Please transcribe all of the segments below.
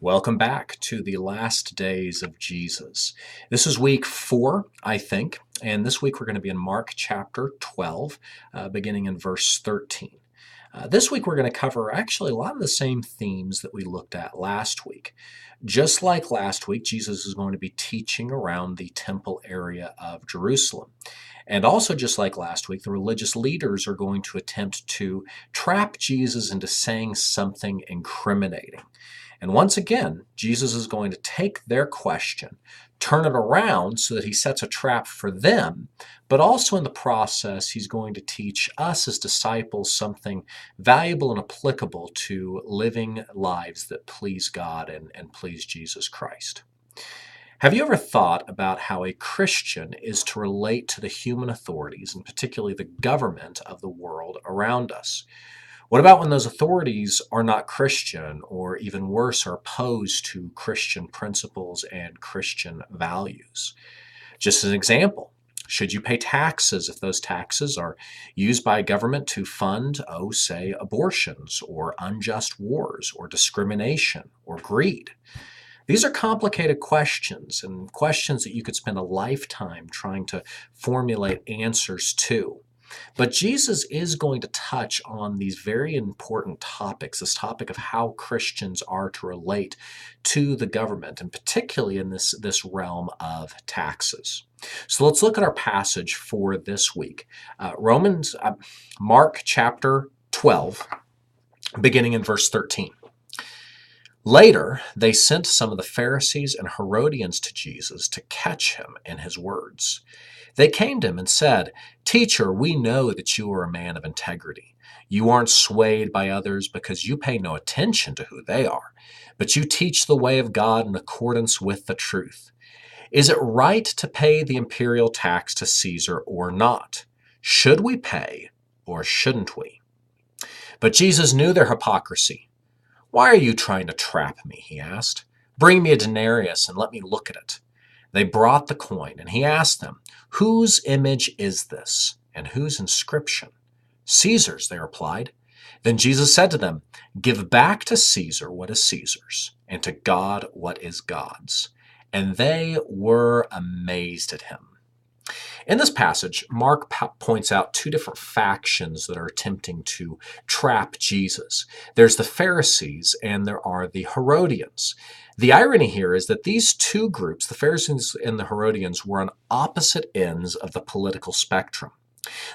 Welcome back to the last days of Jesus. This is week 4, I think, and this week we're going to be in Mark chapter 12, beginning in verse 13. This week we're going to cover actually a lot of the same themes that we looked at last week. Just like last week, Jesus is going to be teaching around the temple area of Jerusalem. And also, just like last week, the religious leaders are going to attempt to trap Jesus into saying something incriminating. And once again, Jesus is going to take their question, turn it around so that he sets a trap for them, but also in the process, he's going to teach us as disciples something valuable and applicable to living lives that please God and please Jesus Christ. Have you ever thought about how a Christian is to relate to the human authorities, and particularly the government of the world around us? What about when those authorities are not Christian, or even worse, are opposed to Christian principles and Christian values? Just as an example, should you pay taxes if those taxes are used by government to fund, say, abortions, or unjust wars, or discrimination, or greed? These are complicated questions, and questions that you could spend a lifetime trying to formulate answers to. But Jesus is going to touch on these very important topics, this topic of how Christians are to relate to the government, and particularly in this realm of taxes. So let's look at our passage for this week. Mark chapter 12, beginning in verse 13. Later, they sent some of the Pharisees and Herodians to Jesus to catch him in his words. They came to him and said, "Teacher, we know that you are a man of integrity. You aren't swayed by others because you pay no attention to who they are, but you teach the way of God in accordance with the truth. Is it right to pay the imperial tax to Caesar or not? Should we pay or shouldn't we?" But Jesus knew their hypocrisy. "Why are you trying to trap me?" he asked. "Bring me a denarius and let me look at it." They brought the coin, and he asked them, "Whose image is this, and whose inscription?" "Caesar's," they replied. Then Jesus said to them, "Give back to Caesar what is Caesar's, and to God what is God's." And they were amazed at him. In this passage, Mark points out two different factions that are attempting to trap Jesus. There's the Pharisees and there are the Herodians. The irony here is that these two groups, the Pharisees and the Herodians, were on opposite ends of the political spectrum.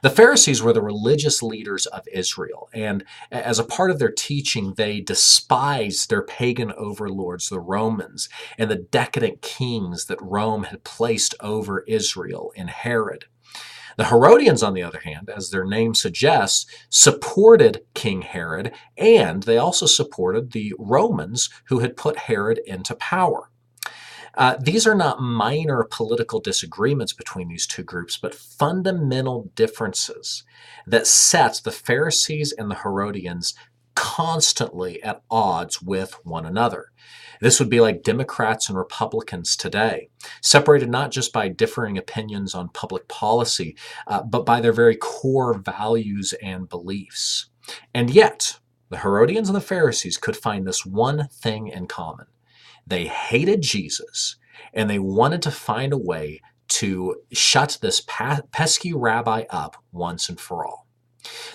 The Pharisees were the religious leaders of Israel, and as a part of their teaching, they despised their pagan overlords, the Romans, and the decadent kings that Rome had placed over Israel in Herod. The Herodians, on the other hand, as their name suggests, supported King Herod, and they also supported the Romans who had put Herod into power. These are not minor political disagreements between these two groups, but fundamental differences that set the Pharisees and the Herodians constantly at odds with one another. This would be like Democrats and Republicans today, separated not just by differing opinions on public policy, but by their very core values and beliefs. And yet, the Herodians and the Pharisees could find this one thing in common. They hated Jesus, and they wanted to find a way to shut this pesky rabbi up once and for all.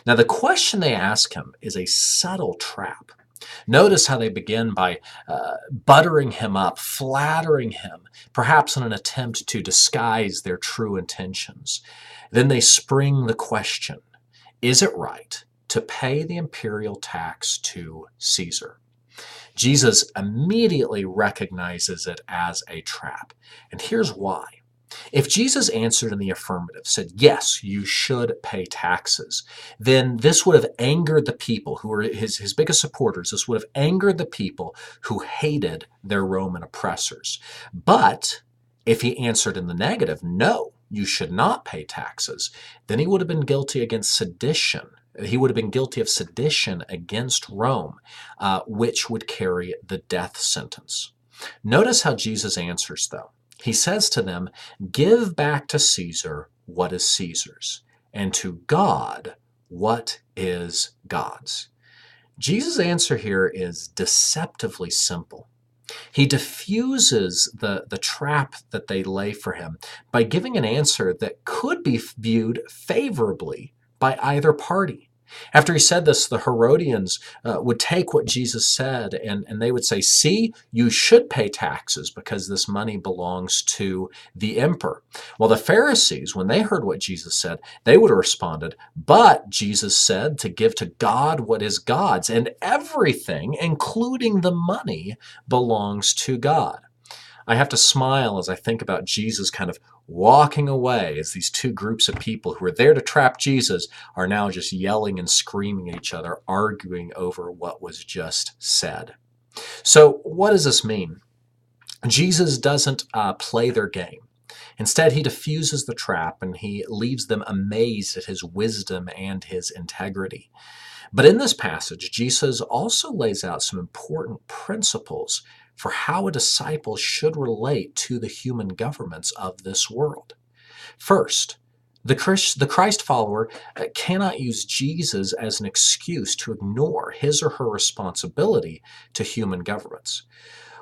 Now, the question they ask him is a subtle trap. Notice how they begin by buttering him up, flattering him, perhaps in an attempt to disguise their true intentions. Then they spring the question, is it right to pay the imperial tax to Caesar? Jesus immediately recognizes it as a trap. And here's why. If Jesus answered in the affirmative, said, yes, you should pay taxes, then this would have angered the people who were his biggest supporters. This would have angered the people who hated their Roman oppressors. But if he answered in the negative, no, you should not pay taxes, then he would have been guilty against sedition. He would have been guilty of sedition against Rome, which would carry the death sentence. Notice how Jesus answers, though. He says to them, give back to Caesar what is Caesar's, and to God what is God's. Jesus' answer here is deceptively simple. He diffuses the trap that they lay for him by giving an answer that could be viewed favorably by either party. After he said this, the Herodians would take what Jesus said and they would say, see, you should pay taxes because this money belongs to the emperor. Well, the Pharisees, when they heard what Jesus said, they would have responded, but Jesus said to give to God what is God's, and everything, including the money, belongs to God. I have to smile as I think about Jesus kind of walking away as these two groups of people who were there to trap Jesus are now just yelling and screaming at each other, arguing over what was just said. So what does this mean? Jesus doesn't play their game. Instead, he diffuses the trap and he leaves them amazed at his wisdom and his integrity. But in this passage, Jesus also lays out some important principles for how a disciple should relate to the human governments of this world. First, the Christ follower cannot use Jesus as an excuse to ignore his or her responsibility to human governments.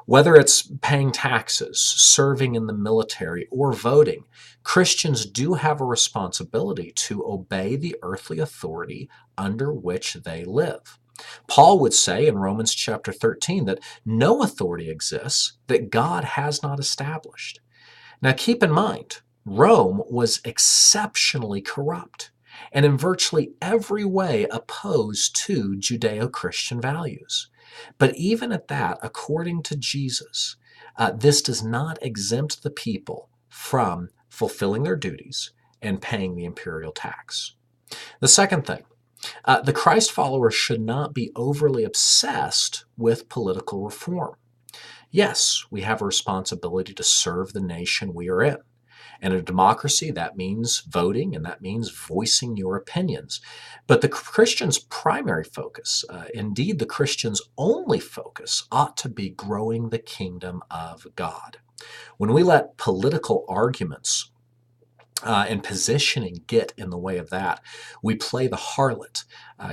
Whether it's paying taxes, serving in the military, or voting, Christians do have a responsibility to obey the earthly authority under which they live. Paul would say in Romans chapter 13 that no authority exists that God has not established. Now keep in mind, Rome was exceptionally corrupt and in virtually every way opposed to Judeo-Christian values. But even at that, according to Jesus, this does not exempt the people from fulfilling their duties and paying the imperial tax. The second thing, the Christ follower should not be overly obsessed with political reform. Yes, we have a responsibility to serve the nation we are in. And in a democracy, that means voting and that means voicing your opinions. But the Christian's primary focus, indeed the Christian's only focus, ought to be growing the kingdom of God. When we let political arguments and positioning get in the way of that, we play the harlot,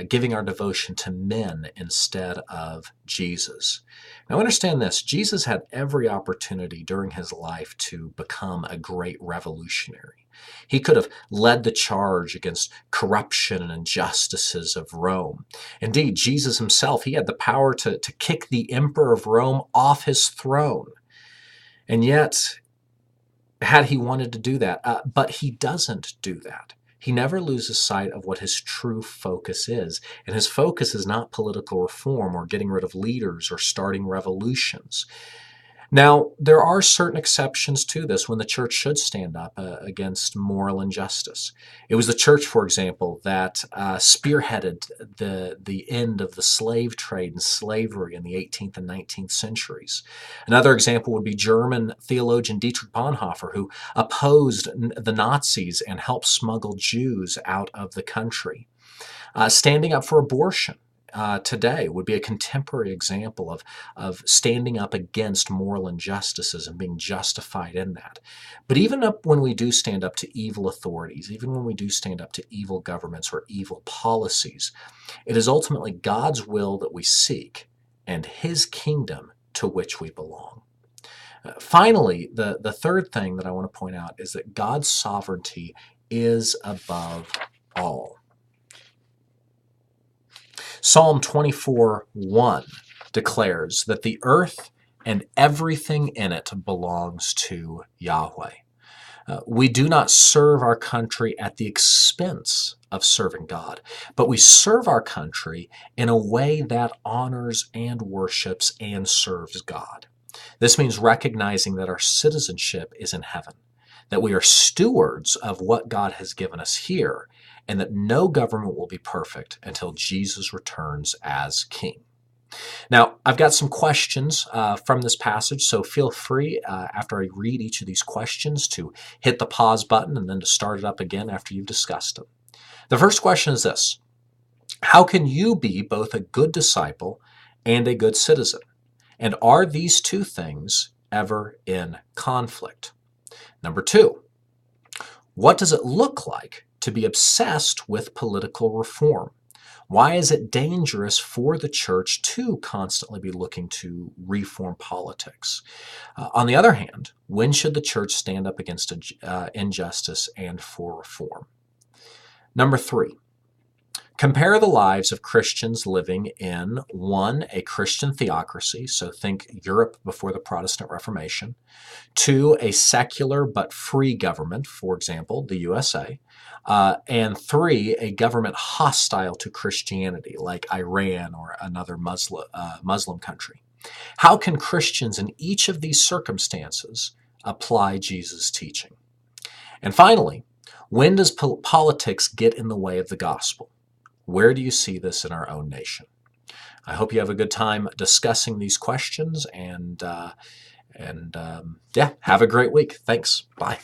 giving our devotion to men instead of Jesus. Now understand this, Jesus had every opportunity during his life to become a great revolutionary. He could have led the charge against corruption and injustices of Rome. Indeed, Jesus himself, he had the power to kick the emperor of Rome off his throne. And yet, had he wanted to do that, but he doesn't do that. He never loses sight of what his true focus is. And his focus is not political reform or getting rid of leaders or starting revolutions. Now, there are certain exceptions to this when the church should stand up against moral injustice. It was the church, for example, that spearheaded the end of the slave trade and slavery in the 18th and 19th centuries. Another example would be German theologian Dietrich Bonhoeffer, who opposed the Nazis and helped smuggle Jews out of the country. Standing up for abortion today would be a contemporary example of standing up against moral injustices and being justified in that. But even up when we do stand up to evil authorities, even when we do stand up to evil governments or evil policies, it is ultimately God's will that we seek and his kingdom to which we belong. Finally, the third thing that I want to point out is that God's sovereignty is above all. Psalm 24:1 declares that the earth and everything in it belongs to Yahweh. We do not serve our country at the expense of serving God, but we serve our country in a way that honors and worships and serves God. This means recognizing that our citizenship is in heaven, that we are stewards of what God has given us here, and that no government will be perfect until Jesus returns as king. Now, I've got some questions from this passage, so feel free after I read each of these questions to hit the pause button and then to start it up again after you've discussed them. The first question is this: how can you be both a good disciple and a good citizen? And are these two things ever in conflict? Number two, what does it look like to be obsessed with political reform? Why is it dangerous for the church to constantly be looking to reform politics? On the other hand, when should the church stand up against injustice and for reform? Number 3, compare the lives of Christians living in, 1, a Christian theocracy, so think Europe before the Protestant Reformation, 2, a secular but free government, for example, the USA, and 3, a government hostile to Christianity, like Iran or another Muslim country. How can Christians in each of these circumstances apply Jesus' teaching? And finally, when does politics get in the way of the gospel? Where do you see this in our own nation? I hope you have a good time discussing these questions, and yeah, have a great week. Thanks. Bye.